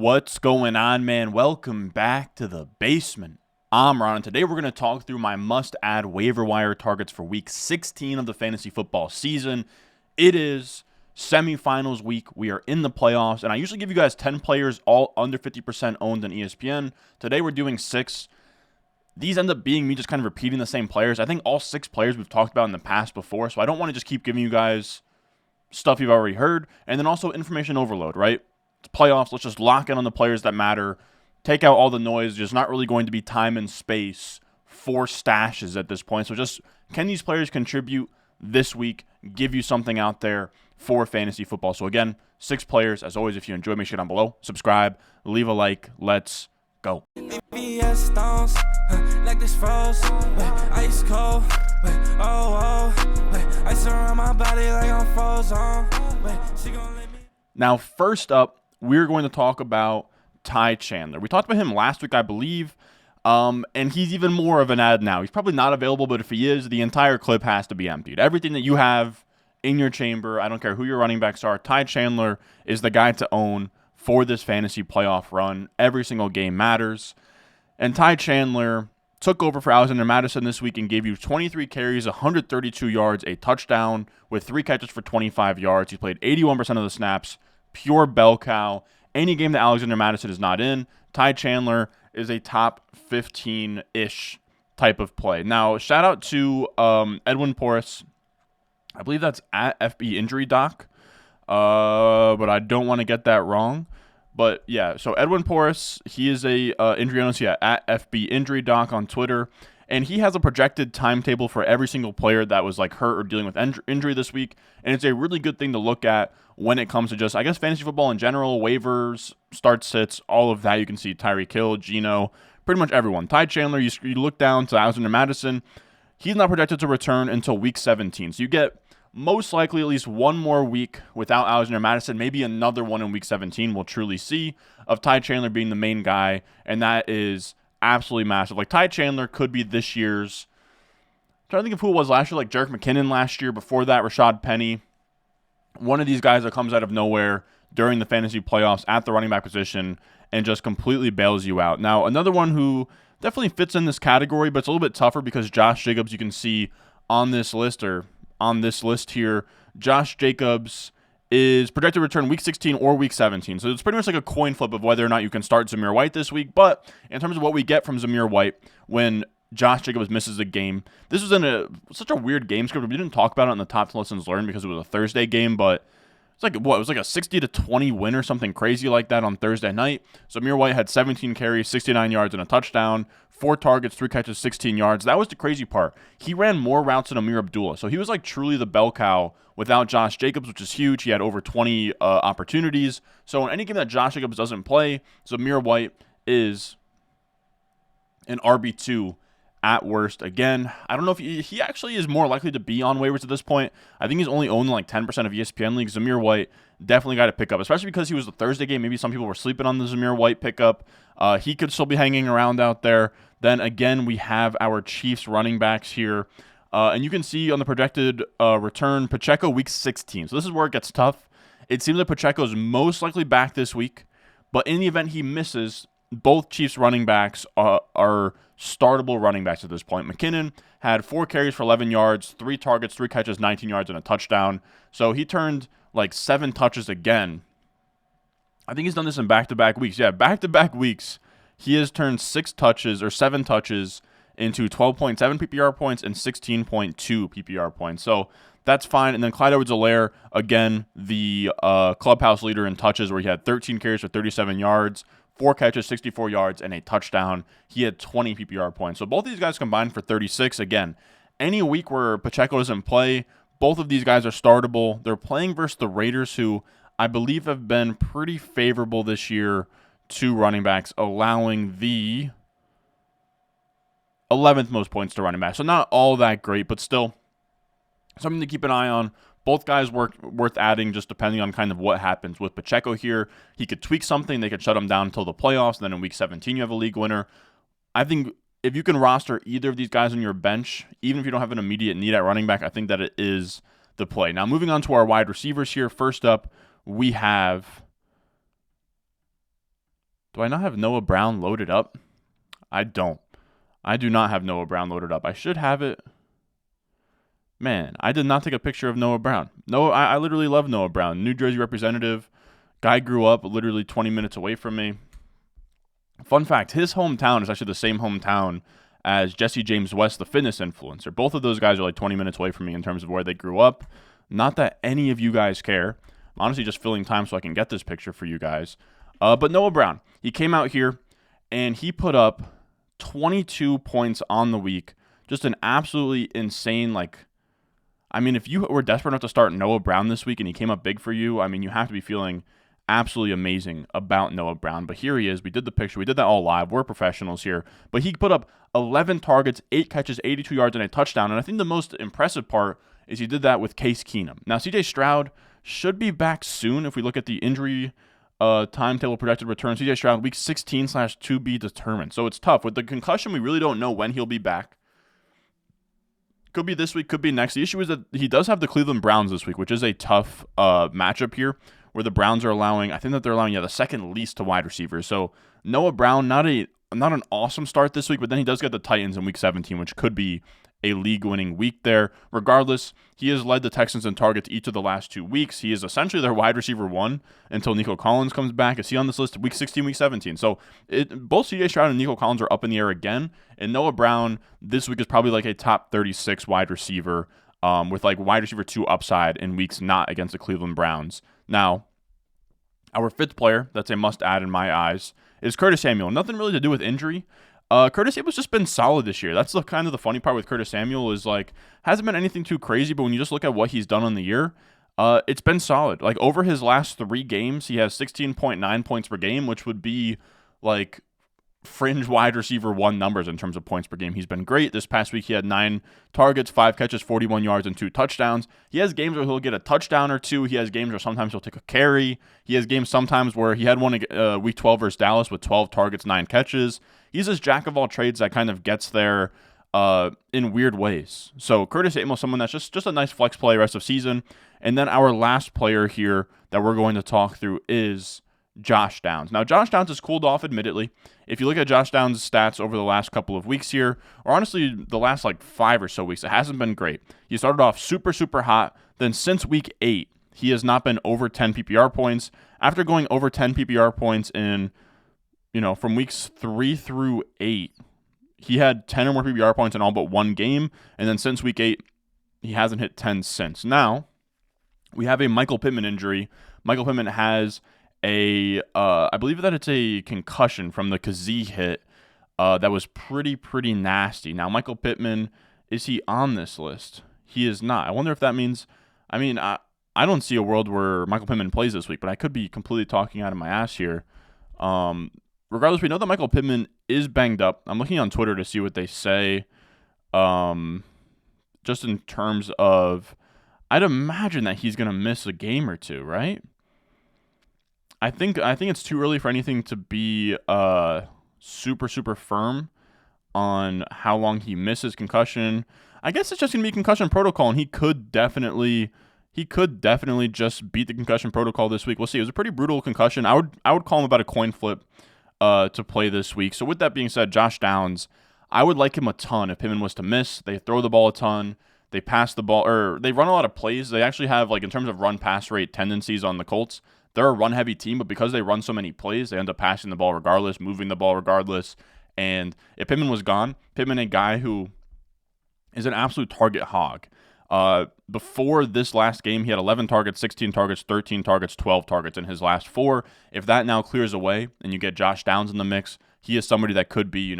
What's going on, man? Welcome back to the basement. I'm Ron, and today we're going to talk through my must-add waiver wire targets for Week 16 of the fantasy football season. It is semifinals week. We are in the playoffs, and I usually give you guys 10 players, all under 50% owned on ESPN. Today we're doing 6. These end up being me just kind of repeating the same players. I think all 6 players we've talked about in the past before, so I don't want to just keep giving you guys stuff you've already heard. And then also information overload, right? Playoffs, let's just lock in on the players that matter, take out all the noise. There's not really going to be time and space for stashes at this point. So just, can these players contribute this week, give you something out there for fantasy football? So again, 6 players. As always, if you enjoy, make sure down below, subscribe, leave a like. Let's go. Like this froze, ice cold, ice around my body like I'm frozen. Now, first up, we're going to talk about Ty Chandler. We talked about him last week, I believe, and he's even more of an ad now. He's probably not available, but if he is, the entire clip has to be emptied. Everything that you have in your chamber, I don't care who your running backs are, Ty Chandler is the guy to own for this fantasy playoff run. Every single game matters. And Ty Chandler took over for Alexander Madison this week and gave you 23 carries, 132 yards, a touchdown with 3 catches for 25 yards. He played 81% of the snaps. Pure bell cow. Any game that Alexander Madison is not in, Ty Chandler is a top 15-ish type of play. Now, shout out to Edwin Porras. I believe that's at FB Injury Doc, but I don't want to get that wrong. But yeah, so Edwin Porras, he is a injury analyst at FB Injury Doc on Twitter. And he has a projected timetable for every single player that was like hurt or dealing with injury this week. And it's a really good thing to look at when it comes to just, I guess, fantasy football in general, waivers, start sits, all of that. You can see Tyreek Hill, Geno, pretty much everyone. Ty Chandler, you look down to Alexander Madison. He's not projected to return until week 17. So you get most likely at least one more week without Alexander Madison, maybe another one in week 17. We'll truly see, of Ty Chandler being the main guy. And that is absolutely massive. Like, Ty Chandler could be this year's, I'm trying to think of who it was last year, like Jerick McKinnon last year. Before that, Rashad Penny. One of these guys that comes out of nowhere during the fantasy playoffs at the running back position and just completely bails you out. Now, another one who definitely fits in this category, but it's a little bit tougher because Josh Jacobs, you can see on this list here, Josh Jacobs is projected to return week 16 or week 17. So it's pretty much like a coin flip of whether or not you can start Zamir White this week. But in terms of what we get from Zamir White when Josh Jacobs misses a game, this was in such a weird game script. We didn't talk about it in the top 10 lessons learned because it was a Thursday game, but it's like, what? It was like a 60-20 win or something crazy like that on Thursday night. Zamir White had 17 carries, 69 yards, and a touchdown. 4 targets, 3 catches, 16 yards. That was the crazy part. He ran more routes than Amir Abdullah. So he was like truly the bell cow without Josh Jacobs, which is huge. He had over 20 opportunities. So in any game that Josh Jacobs doesn't play, Zamir White is an RB2 at worst. Again, I don't know if he actually is more likely to be on waivers at this point. I think he's only owned like 10% of ESPN leagues. Zamir White, definitely got to pick up, especially because he was the Thursday game. Maybe some people were sleeping on the Zamir White pickup. He could still be hanging around out there. Then again, we have our Chiefs running backs here. And you can see on the projected return, Pacheco week 16. So this is where it gets tough. It seems like Pacheco is most likely back this week. But in the event he misses, both Chiefs running backs are startable running backs at this point. McKinnon had 4 carries for 11 yards, 3 targets, 3 catches, 19 yards, and a touchdown. So he turned like 7 touches again. I think he's done this in back-to-back weeks. Yeah, back-to-back weeks, he has turned 7 touches into 12.7 PPR points and 16.2 PPR points. So that's fine. And then Clyde Edwards-Helaire, again, the clubhouse leader in touches, where he had 13 carries for 37 yards, 4 catches, 64 yards, and a touchdown. He had 20 PPR points. So both of these guys combined for 36. Again, any week where Pacheco doesn't play, both of these guys are startable. They're playing versus the Raiders, who I believe have been pretty favorable this year to running backs, allowing the 11th most points to running backs. So not all that great, but still something to keep an eye on. Both guys worth adding, just depending on kind of what happens with Pacheco here. He could tweak something. They could shut him down until the playoffs. And then in week 17, you have a league winner. I think if you can roster either of these guys on your bench, even if you don't have an immediate need at running back, I think that it is the play. Now, moving on to our wide receivers here. First up, we have Do I not have Noah Brown loaded up? I don't. I do not have Noah Brown loaded up. I should have it. Man, I did not take a picture of Noah Brown. I literally love Noah Brown. New Jersey representative. Guy grew up literally 20 minutes away from me. Fun fact, his hometown is actually the same hometown as Jesse James West, the fitness influencer. Both of those guys are like 20 minutes away from me in terms of where they grew up. Not that any of you guys care. I'm honestly just filling time so I can get this picture for you guys. But Noah Brown, he came out here and he put up 22 points on the week. Just an absolutely insane, if you were desperate enough to start Noah Brown this week and he came up big for you, you have to be feeling absolutely amazing about Noah Brown. But here he is. We did the picture. We did that all live. We're professionals here. But he put up 11 targets, 8 catches, 82 yards, and a touchdown. And I think the most impressive part is he did that with Case Keenum. Now, CJ Stroud should be back soon if we look at the injury timetable projected return. CJ Stroud, week 16/to be determined. So it's tough. With the concussion, we really don't know when he'll be back. Could be this week, could be next. The issue is that he does have the Cleveland Browns this week, which is a tough matchup here, where the Browns are allowing, I think that they're allowing the second least to wide receivers. So Noah Brown, not an awesome start this week, but then he does get the Titans in week 17, which could be a league-winning week there. Regardless, he has led the Texans in targets each of the last 2 weeks. He is essentially their wide receiver 1 until Nico Collins comes back. Is he on this list? Week 16, week 17. So both C.J. Stroud and Nico Collins are up in the air again. And Noah Brown this week is probably like a top 36 wide receiver with wide receiver 2 upside in weeks not against the Cleveland Browns. Now, our 5th player, that's a must-add in my eyes, is Curtis Samuel. Nothing really to do with injury. Curtis Samuel's just been solid this year. That's the kind of the funny part with Curtis Samuel is hasn't been anything too crazy, but when you just look at what he's done on the year, it's been solid. Over his last 3 games, he has 16.9 points per game, which would be fringe wide receiver 1 numbers in terms of points per game. He's been great. This past week, he had 9 targets, 5 catches, 41 yards, and 2 touchdowns. He has games where he'll get a touchdown or 2. He has games where sometimes he'll take a carry. He has games sometimes where he had one week 12 versus Dallas with 12 targets, 9 catches. He's this jack of all trades that kind of gets there in weird ways. So Curtis Samuel, someone that's just a nice flex play rest of season. And then our last player here that we're going to talk through is Josh Downs. Now, Josh Downs has cooled off, admittedly. If you look at Josh Downs' stats over the last couple of weeks here, or honestly the last 5 or so weeks, it hasn't been great. He started off super, super hot. Then since week 8, he has not been over 10 PPR points. After going over 10 PPR points in, from weeks 3 through 8, he had 10 or more PPR points in all but 1 game. And then since week 8, he hasn't hit 10 since. Now, we have a Michael Pittman injury. Michael Pittman has I believe that it's a concussion from the Kazee hit that was pretty nasty. Now, Michael Pittman, is he on this list? He is not. I wonder if that means, I don't see a world where Michael Pittman plays this week, but I could be completely talking out of my ass here. Regardless, we know that Michael Pittman is banged up. I'm looking on Twitter to see what they say. Just in terms of, I'd imagine that he's going to miss a game or 2, right? I think it's too early for anything to be super firm on how long he misses concussion. I guess it's just going to be concussion protocol, and he could definitely just beat the concussion protocol this week. We'll see. It was a pretty brutal concussion. I would call him about a coin flip to play this week. So with that being said, Josh Downs, I would like him a ton if Pittman was to miss. They throw the ball a ton. They pass the ball, or they run a lot of plays. They actually have, in terms of run-pass rate tendencies on the Colts, they're a run-heavy team, but because they run so many plays, they end up passing the ball regardless, moving the ball regardless. And if Pittman was gone, Pittman, a guy who is an absolute target hog. Before this last game, he had 11 targets, 16 targets, 13 targets, 12 targets in his last 4. If that now clears away and you get Josh Downs in the mix, he is somebody that could be,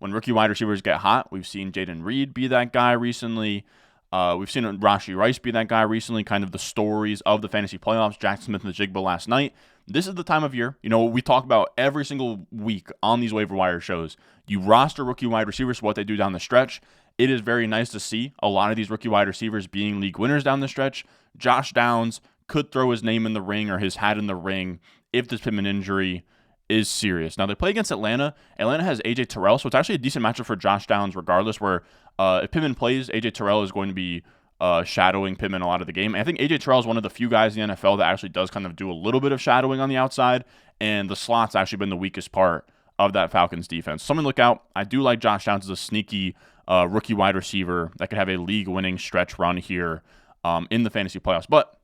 when rookie wide receivers get hot. We've seen Jaden Reed be that guy recently. We've seen Rashee Rice be that guy recently, kind of the stories of the fantasy playoffs, Jackson Smith and the Jigba last night. This is the time of year, we talk about every single week on these waiver wire shows. You roster rookie wide receivers for what they do down the stretch. It is very nice to see a lot of these rookie wide receivers being league winners down the stretch. Josh Downs could throw his name in the ring or his hat in the ring if this Pittman injury is serious. Now, they play against Atlanta. Atlanta has A.J. Terrell, so it's actually a decent matchup for Josh Downs regardless, where if Pittman plays, A.J. Terrell is going to be shadowing Pittman a lot of the game. And I think A.J. Terrell is one of the few guys in the NFL that actually does kind of do a little bit of shadowing on the outside, and the slot's actually been the weakest part of that Falcons defense. Something to look out. I do like Josh Downs as a sneaky rookie wide receiver that could have a league-winning stretch run here in the fantasy playoffs. But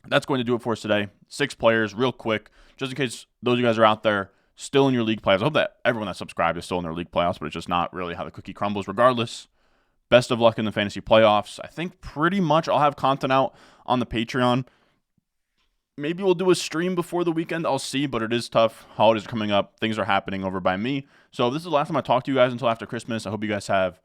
that's going to do it for us today. 6 players, real quick, just in case those of you guys are out there still in your league playoffs. I hope that everyone that's subscribed is still in their league playoffs, but it's just not really how the cookie crumbles. Regardless, best of luck in the fantasy playoffs. I think pretty much I'll have content out on the Patreon. Maybe we'll do a stream before the weekend. I'll see, but it is tough. Holidays are coming up. Things are happening over by me. So this is the last time I talk to you guys until after Christmas. I hope you guys have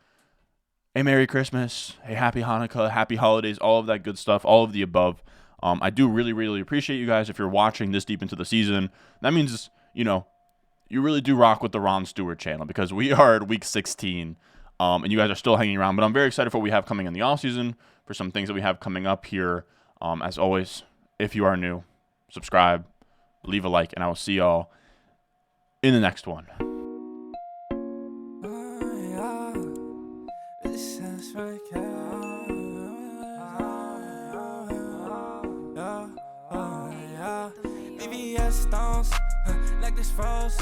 a Merry Christmas, a Happy Hanukkah, Happy Holidays, all of that good stuff, all of the above. I do really, really appreciate you guys if you're watching this deep into the season. That means, you really do rock with the Ron Stewart channel because we are at week 16, and you guys are still hanging around. But I'm very excited for what we have coming in the offseason, for some things that we have coming up here. As always, if you are new, subscribe, leave a like, and I will see y'all in the next one. Stones, like this froze.